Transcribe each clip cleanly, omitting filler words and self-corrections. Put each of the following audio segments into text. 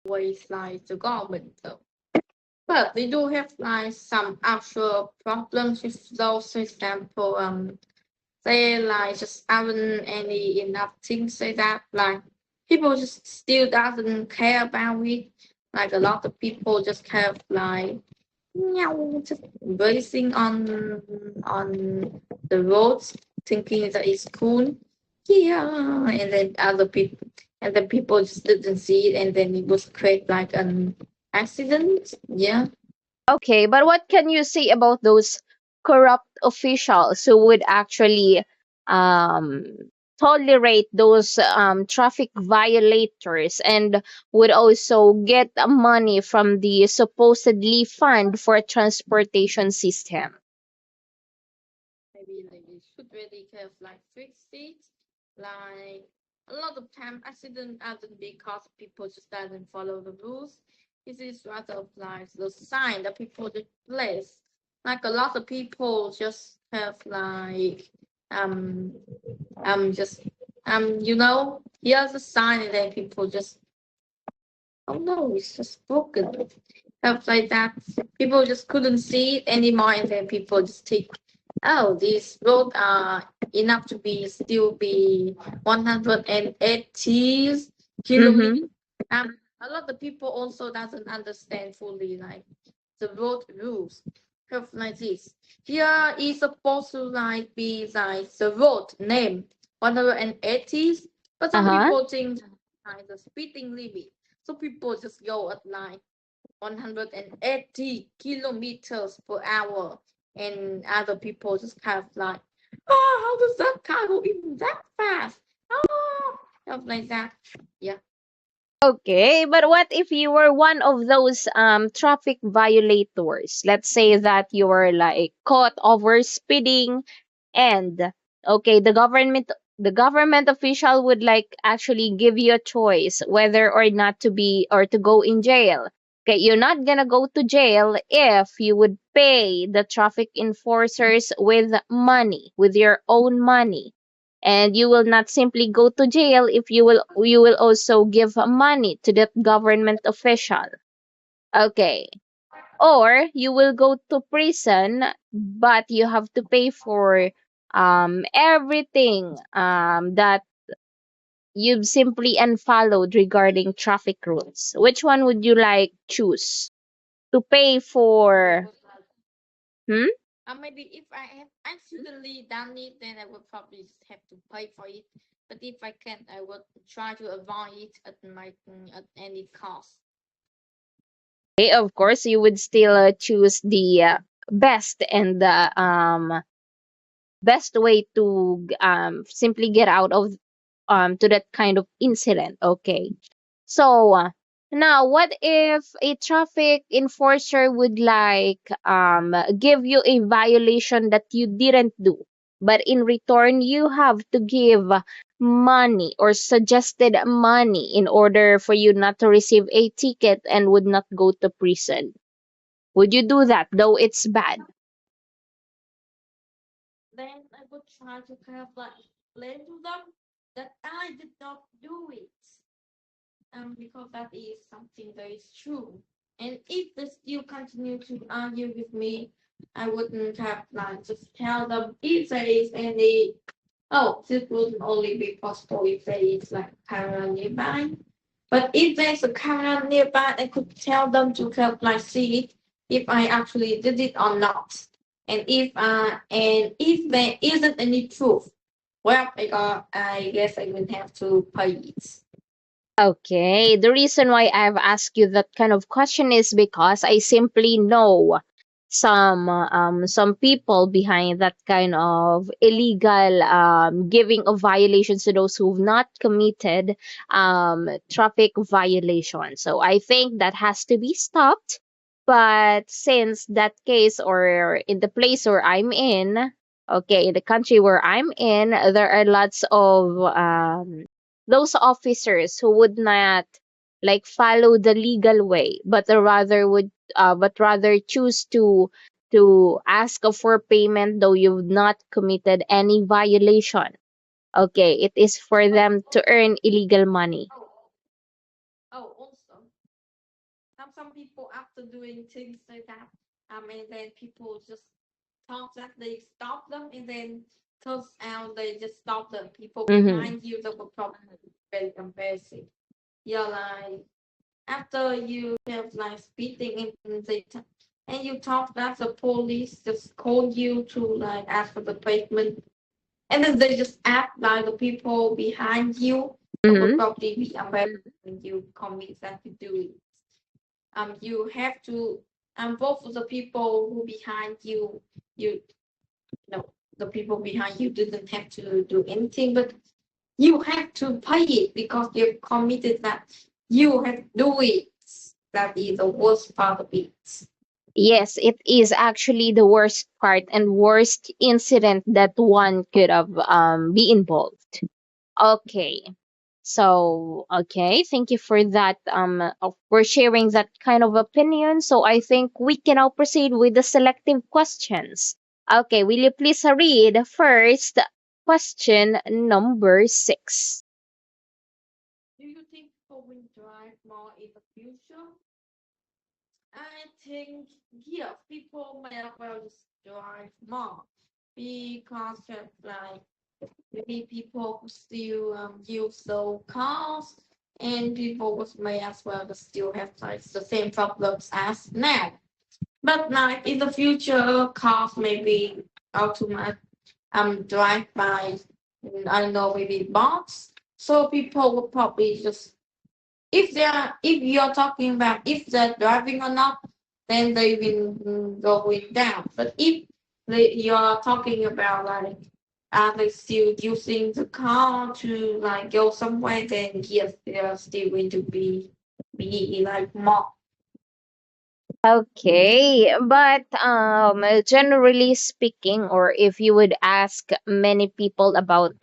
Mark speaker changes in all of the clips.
Speaker 1: always like the government though. But they do have like some actual problems with those. For example, they like just haven't any enough things like that. Like people just still doesn't care about it. Like a lot of people just have like just racing on the roads, thinking that it's cool. Yeah, and then people just didn't see it, and then it was create like an accident. Yeah.
Speaker 2: Okay, but what can you say about those corrupt officials who would actually um, tolerate those traffic violators and would also get money from the supposedly fund for transportation system?
Speaker 1: Maybe like they should really have like fixed it. Like a lot of time accident happen because people just doesn't follow the rules. This is rather of like the sign that people just place. Like a lot of people just have like um just here's a sign, and then people just, oh no, it's just broken. Stuff like that. People just couldn't see it anymore, and then people just think, oh, these roads are enough to be still be 180 kilometers.
Speaker 2: Mm-hmm.
Speaker 1: A lot of people also doesn't understand fully like the road rules. Stuff like this. Here is supposed to like be like the road name 180, but some
Speaker 2: Uh-huh.
Speaker 1: people think like the speeding limit. So people just go at like 180 kilometers per hour, and other people just have like, oh, how does that car go even that fast? Oh, stuff like that. Yeah.
Speaker 2: Okay, but what if you were one of those traffic violators? Let's say that you were like caught over speeding and okay, the government official would like actually give you a choice whether or not to be or to go in jail. Okay, you're not gonna go to jail if you would pay the traffic enforcers with money, with your own money, and you will not simply go to jail if you will also give money to that government official. Okay, or you will go to prison, but you have to pay for everything that you've simply unfollowed regarding traffic rules. Which one would you like choose? To pay
Speaker 1: It
Speaker 2: for
Speaker 1: was like,
Speaker 2: hmm?
Speaker 1: maybe if I have accidentally done it, then I would probably just have to pay for it. But if I can't, I would try to avoid it at any cost.
Speaker 2: Okay, of course you would still choose the best and the best way to simply get out of to that kind of incident. Okay. So now, what if a traffic enforcer would like give you a violation that you didn't do, but in return you have to give money or suggested money in order for you not to receive a ticket and would not go to prison? Would you do that, though it's bad?
Speaker 1: Then I would try to kind of like explain to them that I did not do it. Because that is something that is true. And if they still continue to argue with me, I wouldn't have like just tell them if there is any. Oh, this would only be possible if there is like camera nearby. But if there's a camera nearby, I could tell them to help like see it if I actually did it or not. And if there isn't any proof, well, I guess I will have to pay it.
Speaker 2: Okay, the reason why I've asked you that kind of question is because I simply know some people behind that kind of illegal giving of violations to those who've not committed traffic violations. So I think that has to be stopped. But since that case, or in the place where I'm in, okay, in the country where I'm in, there are lots of those officers who would not like follow the legal way, but rather choose to ask for payment though you've not committed any violation. Okay, it is for
Speaker 1: Oh,
Speaker 2: them to
Speaker 1: also,
Speaker 2: earn illegal money.
Speaker 1: oh, oh, also. some people after doing things like that, and then people just thought that they stop them, and then turns out they just stop the people
Speaker 2: Mm-hmm.
Speaker 1: behind you. That would probably be very embarrassing. You're like after you have like speeding and and you talk that the police just call you to like ask for the payment, and then they just act like the people behind you. That would
Speaker 2: Mm-hmm.
Speaker 1: probably be embarrassing when you commit that to do it. You have to both of the people who behind you, you know, the people behind you didn't have to do anything, but you have to pay it because you've committed that. You have to do it. That is the worst part of it.
Speaker 2: Yes, it is actually the worst part and worst incident that one could have be involved. Okay. So, okay, thank you for that for sharing that kind of opinion. So I think we can now proceed with the selective questions. Okay, will you please read first question number 6?
Speaker 1: Do you think people will drive more in the future? I think yeah, people may as well just drive more because of like maybe people who still use those cars, and people may as well just still have like the same problems as now. But like in the future, cars may be automatic drive by I don't know maybe bots. So people will probably just if you're talking about if they're driving or not, then they will going down. But if you're talking about like are they still using the car to like go somewhere, then yes, they are still going to be like more.
Speaker 2: Okay, but generally speaking, or if you would ask many people about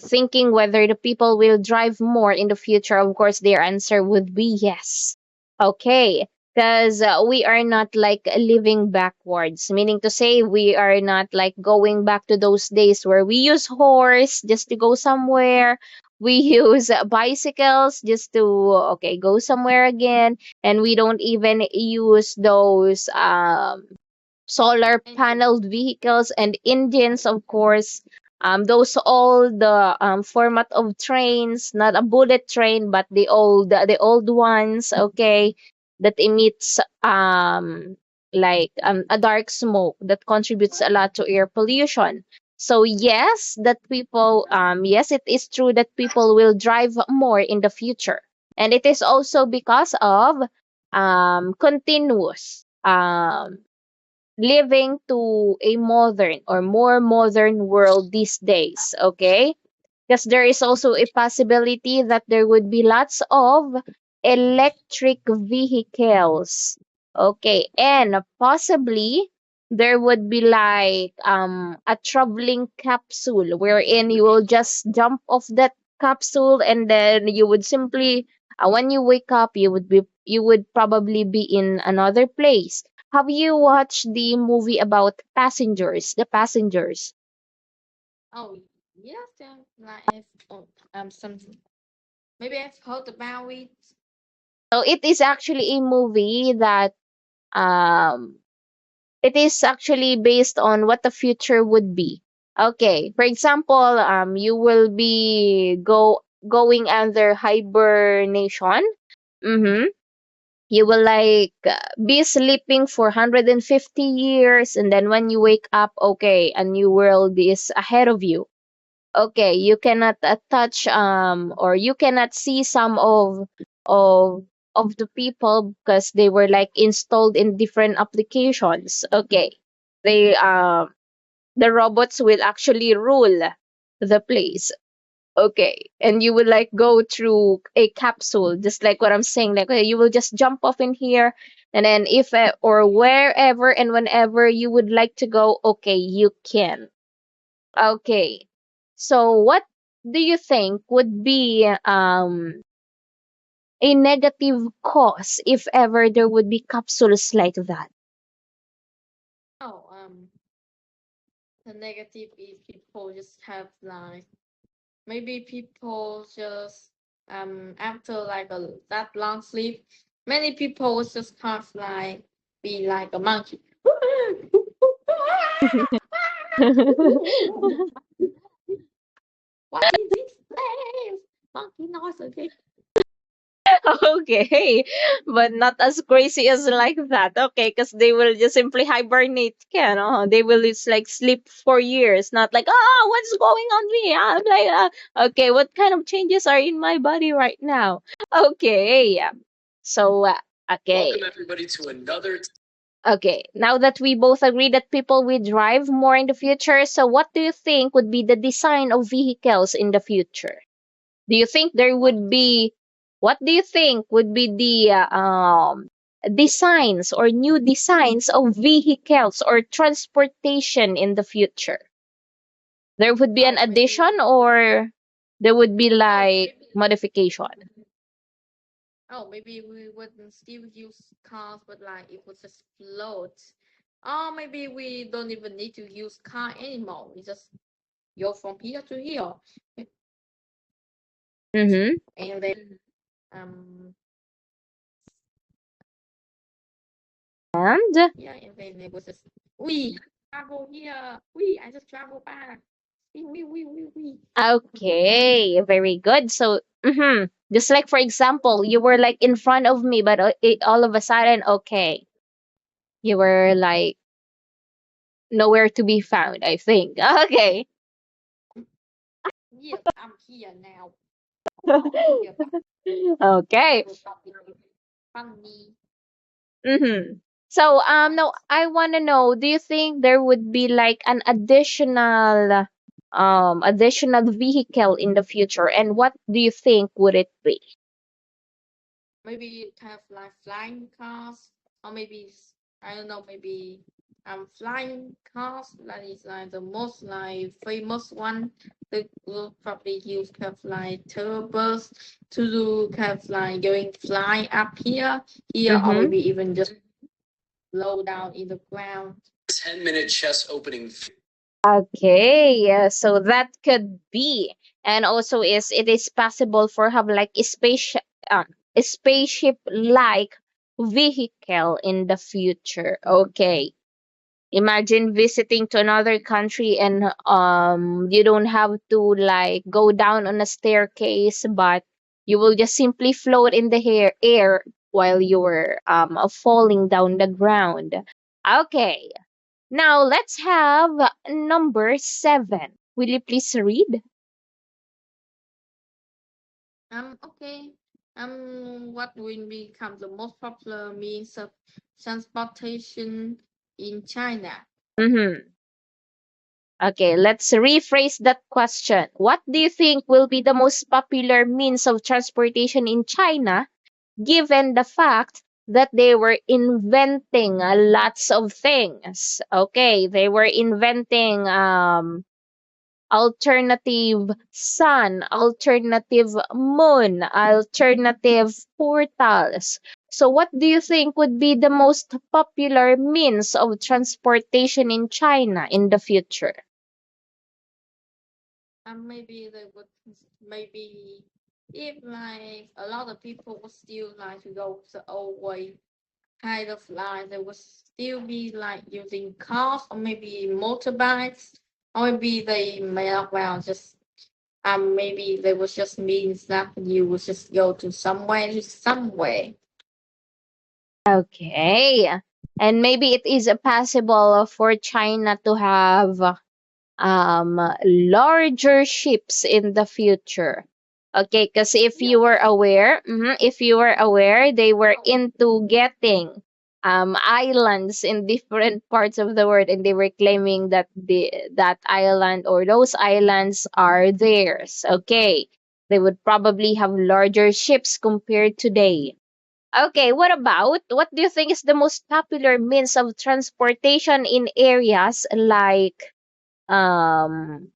Speaker 2: thinking whether the people will drive more in the future, of course their answer would be yes. Okay, because we are not like living backwards, meaning to say we are not like going back to those days where we use horse just to go somewhere. We use bicycles just to okay go somewhere again, and we don't even use those solar
Speaker 1: And
Speaker 2: paneled vehicles and engines, of course. Those all the format of trains, not a bullet train, but the old ones, okay, that emits like a dark smoke that contributes a lot to air pollution. So yes, that people yes, it is true that people will drive more in the future, and it is also because of continuous living to a modern or more modern world these days, okay? Because there is also a possibility that there would be lots of electric vehicles, okay? And possibly there would be like a traveling capsule wherein you will just jump off that capsule, and then you would simply when you wake up you would probably be in another place. Have you watched the movie about Passengers? The Passengers.
Speaker 1: oh yes, then like something maybe I've heard about it.
Speaker 2: So it is actually a movie that um it is actually based on what the future would be. Okay, for example, you will be going under hibernation. Mm-hmm. You will like be sleeping for 150 years, and then when you wake up, okay, a new world is ahead of you. Okay, you cannot touch or you cannot see some of of the people because they were like installed in different applications. Okay, they the robots will actually rule the place. Okay, and you will like go through a capsule, just like what I'm saying. Like okay, you will just jump off in here, and then if or wherever and whenever you would like to go, okay, you can. Okay. So what do you think would be a negative cause if ever there would be capsules like that?
Speaker 1: Oh, the negative is people just have like maybe people just after like that long sleep, many people was just kind of like be like a monkey. What is this place? Monkey noise again.
Speaker 2: Okay, but not as crazy as like that. Okay, because they will just simply hibernate. They will just like sleep for years. Not like, what's going on me? I'm like, okay, what kind of changes are in my body right now? Okay, yeah. So, okay.
Speaker 3: Welcome everybody to another.
Speaker 2: Okay, now that we both agree that people will drive more in the future, so what do you think would be the design of vehicles in the future? Do you think there would be, what do you think would be the designs or new designs of vehicles or transportation in the future? There would be an
Speaker 1: Oh, maybe.
Speaker 2: addition or there would be
Speaker 1: Oh,
Speaker 2: like
Speaker 1: maybe.
Speaker 2: modification?
Speaker 1: Oh, maybe we wouldn't still use cars, but like it would just float. Or maybe we don't even need to use car anymore. We just go from here to here,
Speaker 2: Mm-hmm.
Speaker 1: and then um
Speaker 2: And
Speaker 1: yeah, and then it was just we travel here. We I just travel back. We.
Speaker 2: okay, very good. So, just like for example, you were like in front of me, but all of a sudden, okay, you were like nowhere to be found, I think. Okay.
Speaker 1: Yes, I'm here now. Here, but
Speaker 2: Okay.
Speaker 1: will probably be funny.
Speaker 2: Mm-hmm. So,
Speaker 1: Right.
Speaker 2: now I want to know, do you think there would be like an additional vehicle in the future, and what do you think would it be?
Speaker 1: Maybe kind of like flying cars, or maybe I don't know, maybe flying cars. That is like the most like famous one. They will probably use kind of like turbos to do kind of like going flying up here, or
Speaker 2: Mm-hmm.
Speaker 1: maybe even just low down in the ground.
Speaker 3: 10-minute chess opening.
Speaker 2: Okay, yeah, so that could be, and also it is possible for have like a spaceship like vehicle in the future. Okay, imagine visiting to another country and you don't have to like go down on a staircase, but you will just simply float in the air while you're falling down the ground. Okay, now let's have number 7. Will you please read?
Speaker 1: Okay. What will become the most popular means of transportation in China?
Speaker 2: Mm-hmm. Okay, let's rephrase that question. What do you think will be the most popular means of transportation in China, given the fact that they were inventing lots of things? Okay, they were inventing alternative sun, alternative moon, alternative portals. So, what do you think would be the most popular means of transportation in China in the future?
Speaker 1: Maybe they would maybe if like a lot of people would still like to go the old way, kind of like they would still be like using cars or maybe motorbikes, or maybe they may as well just maybe they would just means that you would just go to somewhere.
Speaker 2: Okay. And maybe it is possible for China to have larger ships in the future. Okay, because
Speaker 1: Yeah.
Speaker 2: if you were aware, they were into getting islands in different parts of the world, and they were claiming that that island or those islands are theirs. Okay, they would probably have larger ships compared today. Okay, what do you think is the most popular means of transportation in areas like um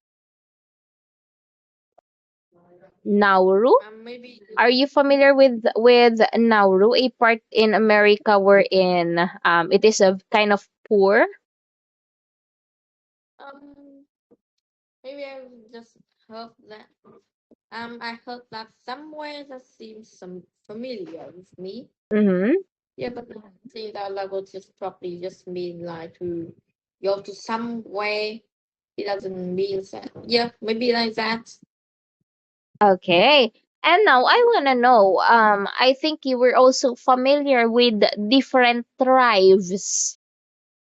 Speaker 2: Nauru?
Speaker 1: Maybe
Speaker 2: Are you familiar with Nauru, a part in America wherein it is a kind of poor?
Speaker 1: um maybe I just heard that. I heard that somewhere that seems some familiar with me.
Speaker 2: Mm-hmm.
Speaker 1: Yeah, but I think that level just probably just mean like to go to somewhere. It doesn't mean that. Yeah, maybe like that.
Speaker 2: Okay. And now I want to know, I think you were also familiar with different tribes.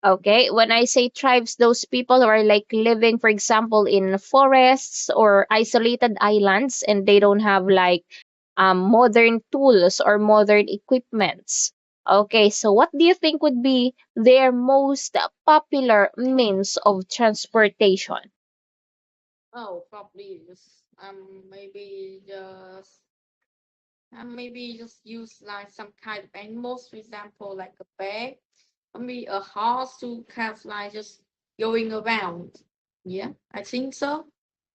Speaker 2: Okay. When I say tribes, those people who are like living, for example, in forests or isolated islands, and they don't have like modern tools or modern equipments. Okay. So what do you think would be their most popular means of transportation?
Speaker 1: Oh, probably just maybe just use like some kind of animals, for example, like a bear, or maybe a horse to kind of like just going around. Yeah, I think so.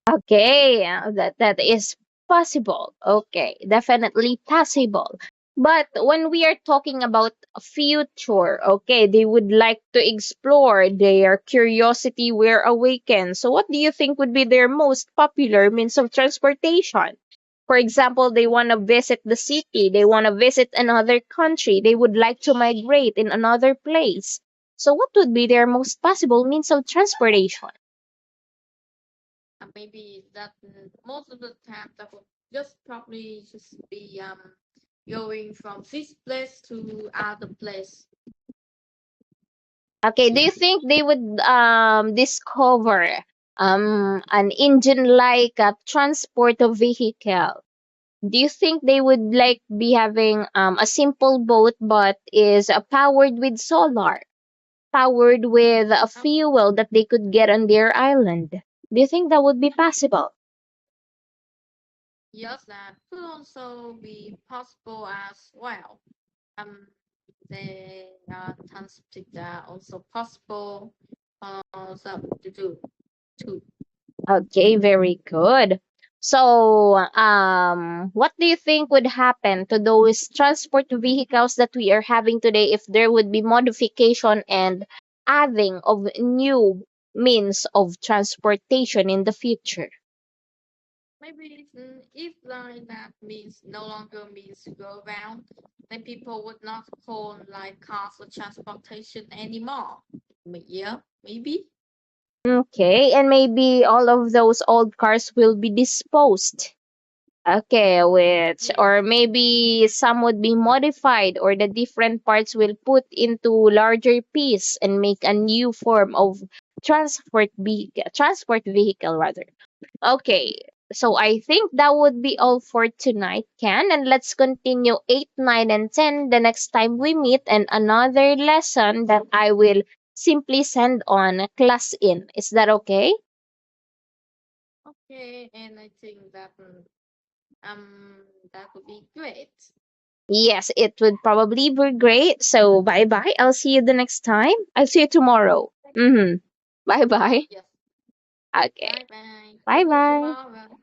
Speaker 2: Okay, that is possible. Okay, definitely possible. But when we are talking about a future, okay, they would like to explore, their curiosity were awakened. So what do you think would be their most popular means of transportation? For example, they want to visit the city, they want to visit another country, they would like to migrate in another place. So what would be their most possible means of transportation?
Speaker 1: And maybe that most of the time that would just probably just be going from this place to other place.
Speaker 2: Okay, do you think they would discover an engine like a transport vehicle? Do you think they would like be having a simple boat but is powered with solar, powered with a
Speaker 1: Uh,
Speaker 2: fuel that they could get on their island? Do you think that would be possible?
Speaker 1: yes, that could also be possible as well. Um, the transport are also possible. So to do too.
Speaker 2: Okay, very good. So, what do you think would happen to those transport vehicles that we are having today if there would be modification and adding of new means of transportation in the future?
Speaker 1: Maybe if like that means no longer means to go around, then people would not call like cars or transportation anymore. Yeah, maybe.
Speaker 2: Okay, and maybe all of those old cars will be disposed. Okay, which,
Speaker 1: Yeah.
Speaker 2: or maybe some would be modified, or the different parts will put into larger piece and make a new form of transport vehicle rather. Okay, so I think that would be all for tonight, Ken, and let's continue 8, 9, and 10 the next time we meet, and another lesson that I will simply send on class in. Is that okay?
Speaker 1: Okay, and I think that would be great.
Speaker 2: Yes, it would probably be great. So bye bye. I'll see you the next time. I'll see you tomorrow. Mm-hmm. Bye bye.
Speaker 1: Yes.
Speaker 2: Okay.
Speaker 1: Bye bye.
Speaker 2: Bye
Speaker 1: See you
Speaker 2: bye.
Speaker 1: tomorrow.